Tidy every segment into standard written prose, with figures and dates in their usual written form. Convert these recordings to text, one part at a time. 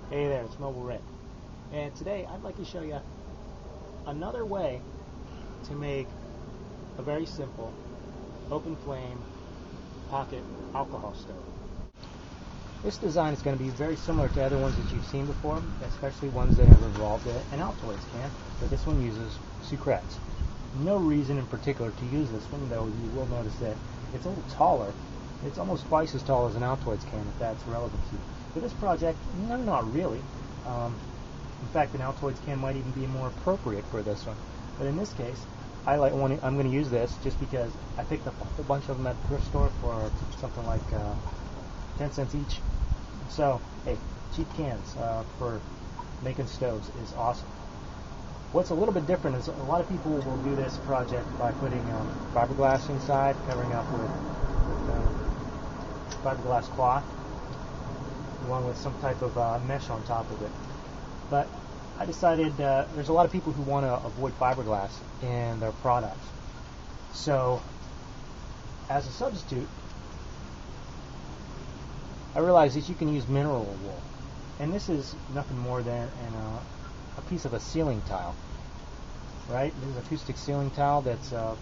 Hey there, it's Mobile Rick, and today I'd like to show you another way to make a very simple open flame pocket alcohol stove. This design is going to be very similar to other ones that you've seen before, especially ones that have involved an Altoids can, but this one uses Sucrets. No reason in particular to use this one, though you will notice that it's a little taller. It's almost twice as tall as an Altoids can, if that's relevant to you. For this project, no, not really. In fact, an Altoids can might even be more appropriate for this one. But in this case, I'm going to use this just because I picked up a whole bunch of them at the thrift store for something like 10 cents each. So, hey, cheap cans for making stoves is awesome. What's a little bit different is a lot of people will do this project by putting fiberglass inside, covering up with fiberglass cloth, along with some type of mesh on top of it. But I decided there's a lot of people who want to avoid fiberglass in their products. So, as a substitute, I realized that you can use mineral wool. And this is nothing more than a piece of a ceiling tile. Right? This is an acoustic ceiling tile that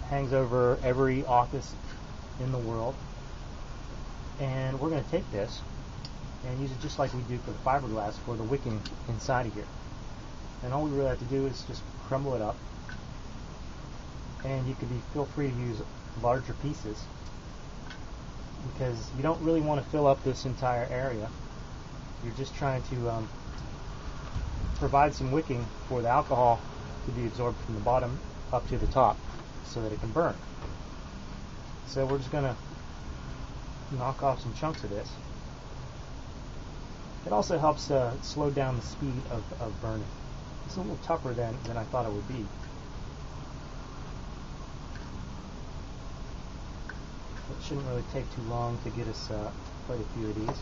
hangs over every office in the world. And we're going to take this and use it just like we do for the fiberglass for the wicking inside of here. And all we really have to do is just crumble it up. And you can feel free to use larger pieces because you don't really want to fill up this entire area. You're just trying to provide some wicking for the alcohol to be absorbed from the bottom up to the top so that it can burn. So we're just going to knock off some chunks of this. It also helps slow down the speed of burning. It's a little tougher than I thought it would be. It shouldn't really take too long to get us quite a few of these.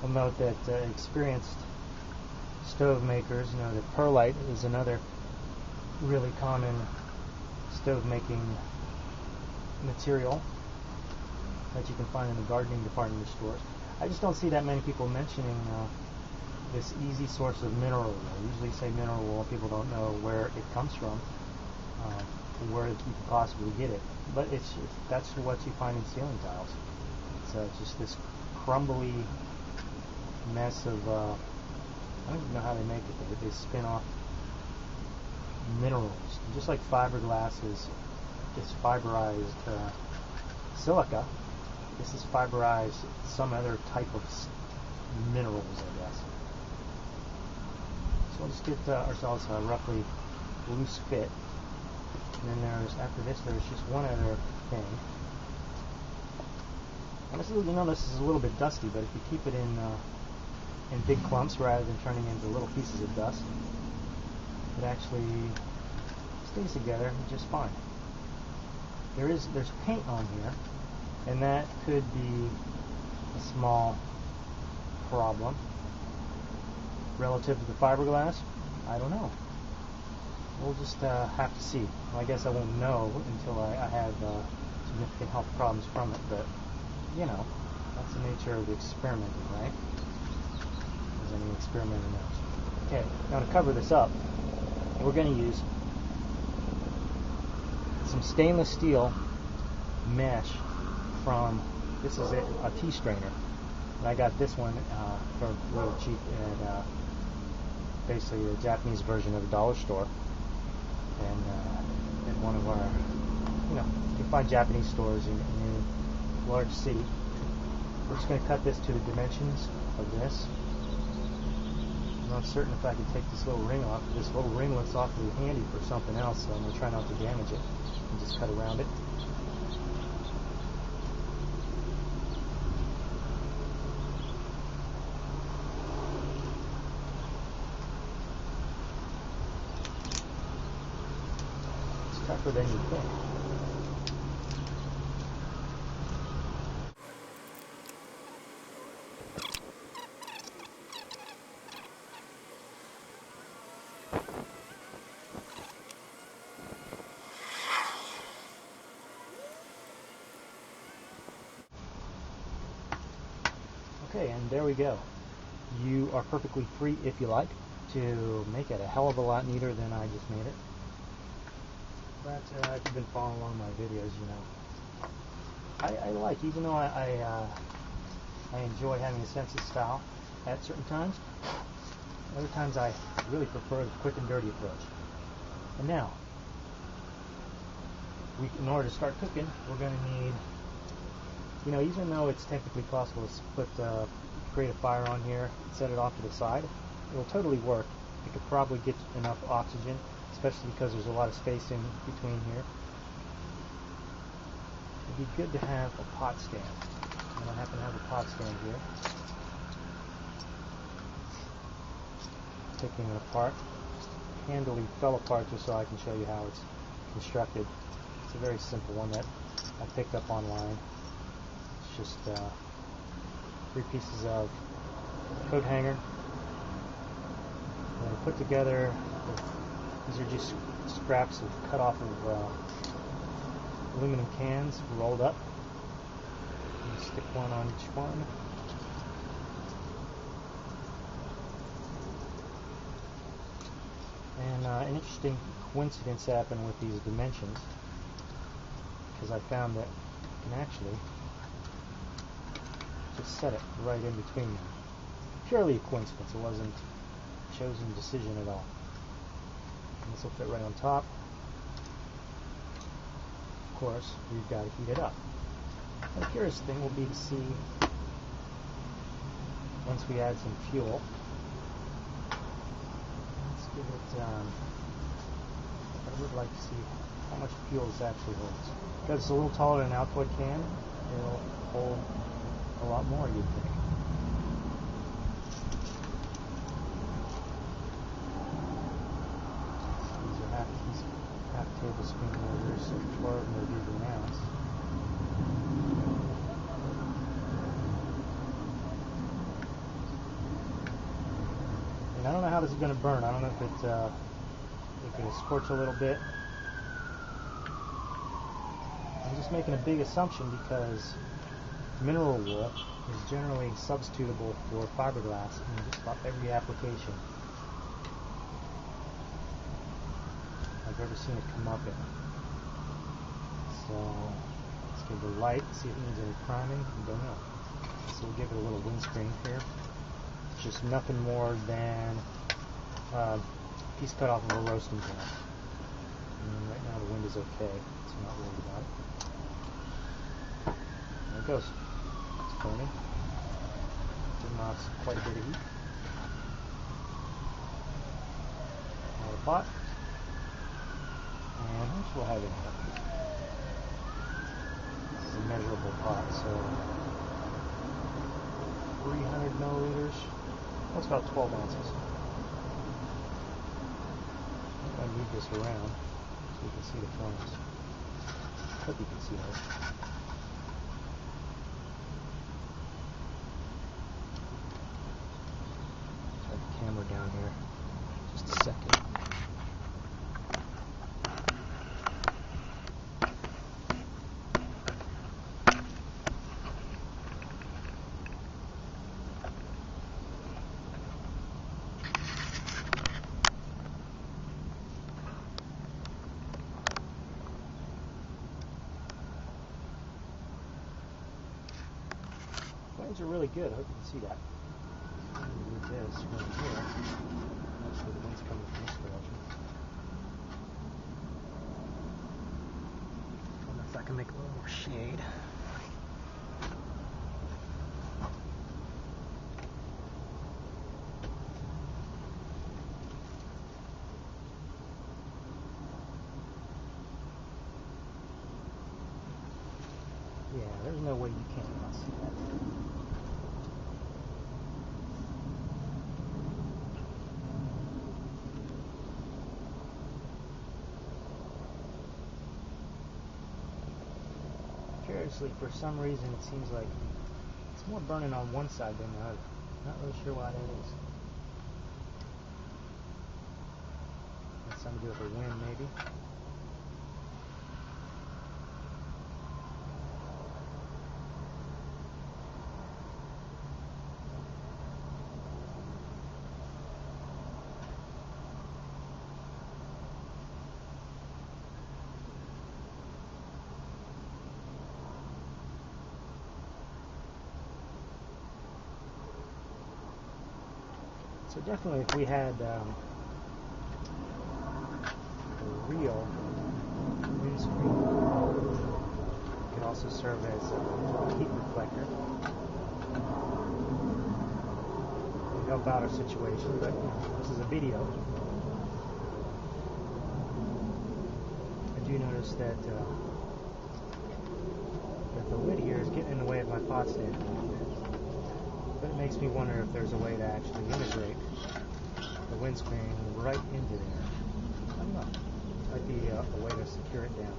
I'll note that experienced stove makers know that perlite is another really common stove making material that you can find in the gardening department stores. I just don't see that many people mentioning this easy source of mineral wool. Usually say mineral wool, people don't know where it comes from, where you can possibly get it. But that's what you find in ceiling tiles. It's just this crumbly mess of, I don't even know how they make it, but they spin off minerals. Just like fiberglass is fiberized silica, this is fiberized some other type of minerals, I guess. So we'll just get ourselves a roughly loose fit. And then after this, there's just one other thing. And this is a little bit dusty, but if you keep it in big clumps rather than turning into little pieces of dust, it actually stays together just fine. There's paint on here, and that could be a small problem relative to the fiberglass. I don't know. We'll just have to see. Well, I guess I won't know until I have significant health problems from it, but you know, that's the nature of the experimenting, right? As any experimenter knows. Okay, now to cover this up, we're going to use some stainless steel mesh from, this is a tea strainer. And I got this one for really cheap at basically a Japanese version of a dollar store. And at one of our, you can find Japanese stores in a large city. We're just going to cut this to the dimensions of this. I'm not certain if I can take this little ring off. This little ring looks awfully handy for something else, so I'm going to try not to damage it and just cut around it. It's tougher than you think. Okay, and there we go. You are perfectly free, if you like, to make it a hell of a lot neater than I just made it. But if you've been following along my videos, you know, I like, even though I enjoy having a sense of style at certain times, other times I really prefer the quick and dirty approach. And now, in order to start cooking, we're going to need, you know, even though it's technically possible to create a fire on here, set it off to the side, it'll totally work. It could probably get enough oxygen, especially because there's a lot of space in between here. It'd be good to have a pot stand. And I happen to have a pot stand here. Taking it apart. Handily fell apart just so I can show you how it's constructed. It's a very simple one that I picked up online. It's just 3 pieces of coat hanger. And put together, these are just scraps of cut off of aluminum cans rolled up. And stick one on each one. And an interesting coincidence happened with these dimensions, because I found that you can actually just set it right in between them. Purely a coincidence, it wasn't a chosen decision at all. And this will fit right on top. Of course, we've got to heat it up. The curious thing will be to see, once we add some fuel, let's give it, I would like to see how much fuel this actually holds. Because it's a little taller than an Altoid can, it'll hold a lot more, you'd think. These are half tablespoon orders, 12 milliliters an ounce. And I don't know how this is going to burn. I don't know if it's going to scorch a little bit. I'm just making a big assumption because mineral wool is generally substitutable for fiberglass in just about every application I've ever seen it come up in. So let's give it a light, see if it needs any priming. I don't know. So we'll give it a little windscreen here. It's just nothing more than a piece cut off of a roasting pan. And right now the wind is okay, so I'm not worried about it. There it goes. It's burning. Giving off quite a bit of heat. Now the pot. And how much will I have in here? This is a measurable pot, so 300 milliliters. That's about 12 ounces. I'm going to move this around so you can see the flames. I hope you can see those. Turn the camera down here just a second. Flames are really good. I hope you can see that. Move this from here. Actually, the wind's coming from this direction. I don't know if I can make a little more shade. Yeah, there's no way you can't not see that. Curiously, for some reason, it seems like it's more burning on one side than the other. Not really sure why that is. Has something to do with the wind, maybe. So definitely if we had a real windscreen, it could also serve as a heat reflector. It would help out our situation, but this is a video. I do notice that the lid here is getting in the way of my pot stand a little bit. But it makes me wonder if there's a way to actually integrate the windscreen right into there. I don't know. Might be a way to secure it down.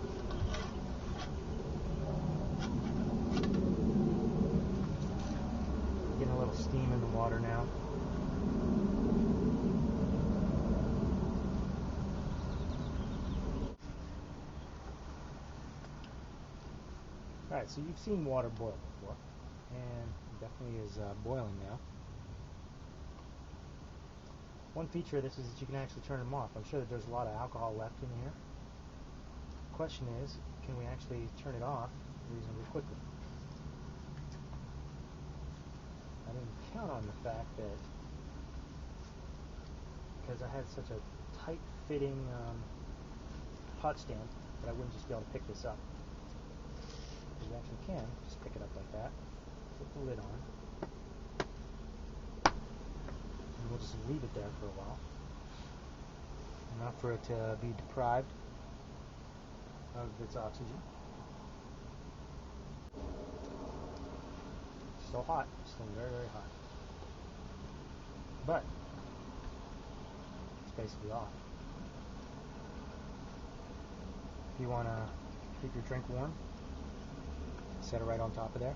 Getting a little steam in the water now. Alright, so you've seen water boil before, and it definitely is boiling now. One feature of this is that you can actually turn them off. I'm sure that there's a lot of alcohol left in here. The question is, can we actually turn it off reasonably quickly? I didn't count on the fact that because I had such a tight-fitting pot stand that I wouldn't just be able to pick this up. You actually can just pick it up like that, put the lid on, and we'll just leave it there for a while, enough for it to be deprived of its oxygen. Still hot, still very, very hot, but it's basically off. If you want to keep your drink warm, set it right on top of there.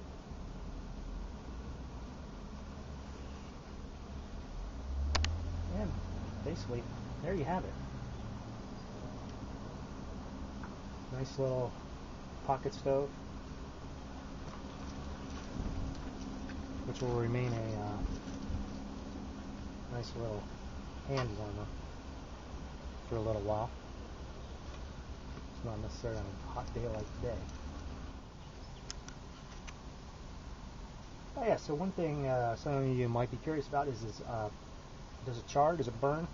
And basically, there you have it. Nice little pocket stove, which will remain a nice little hand warmer for a little while. It's not necessarily on a hot day like today. Oh yeah, so one thing some of you might be curious about is does it char? Does it burn?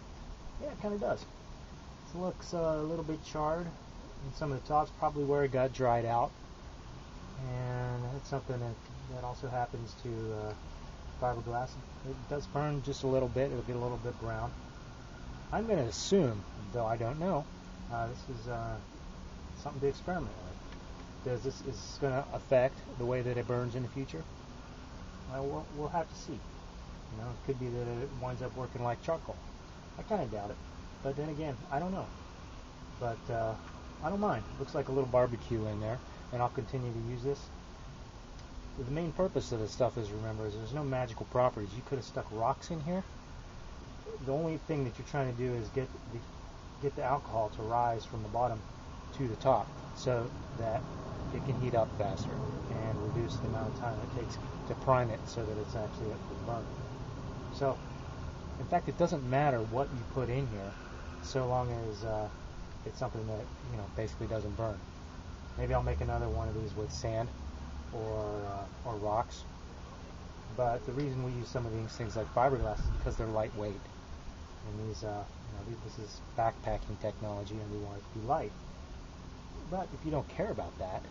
Yeah, it kind of does. It looks a little bit charred in some of the tops, probably where it got dried out. And it's something that also happens to fiberglass. It does burn just a little bit. It'll get a little bit brown. I'm going to assume, though I don't know, this is something to experiment with. Is this going to affect the way that it burns in the future? Well, we'll have to see. You know, it could be that it winds up working like charcoal. I kind of doubt it, but then again, I don't know. But I don't mind. Looks like a little barbecue in there, and I'll continue to use this. The main purpose of this stuff is, remember, is there's no magical properties. You could have stuck rocks in here. The only thing that you're trying to do is get the alcohol to rise from the bottom to the top, so that it can heat up faster and reduce the amount of time it takes to prime it so that it's actually up to burn. So, in fact, it doesn't matter what you put in here, so long as it's something that, you know, basically doesn't burn. Maybe I'll make another one of these with sand or rocks. But the reason we use some of these things like fiberglass is because they're lightweight, and these, this is backpacking technology, and we want it to be light. But if you don't care about that,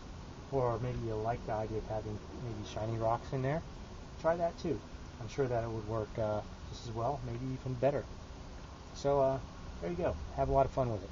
or maybe you like the idea of having maybe shiny rocks in there, try that too. I'm sure that it would work just as well, maybe even better. So there you go. Have a lot of fun with it.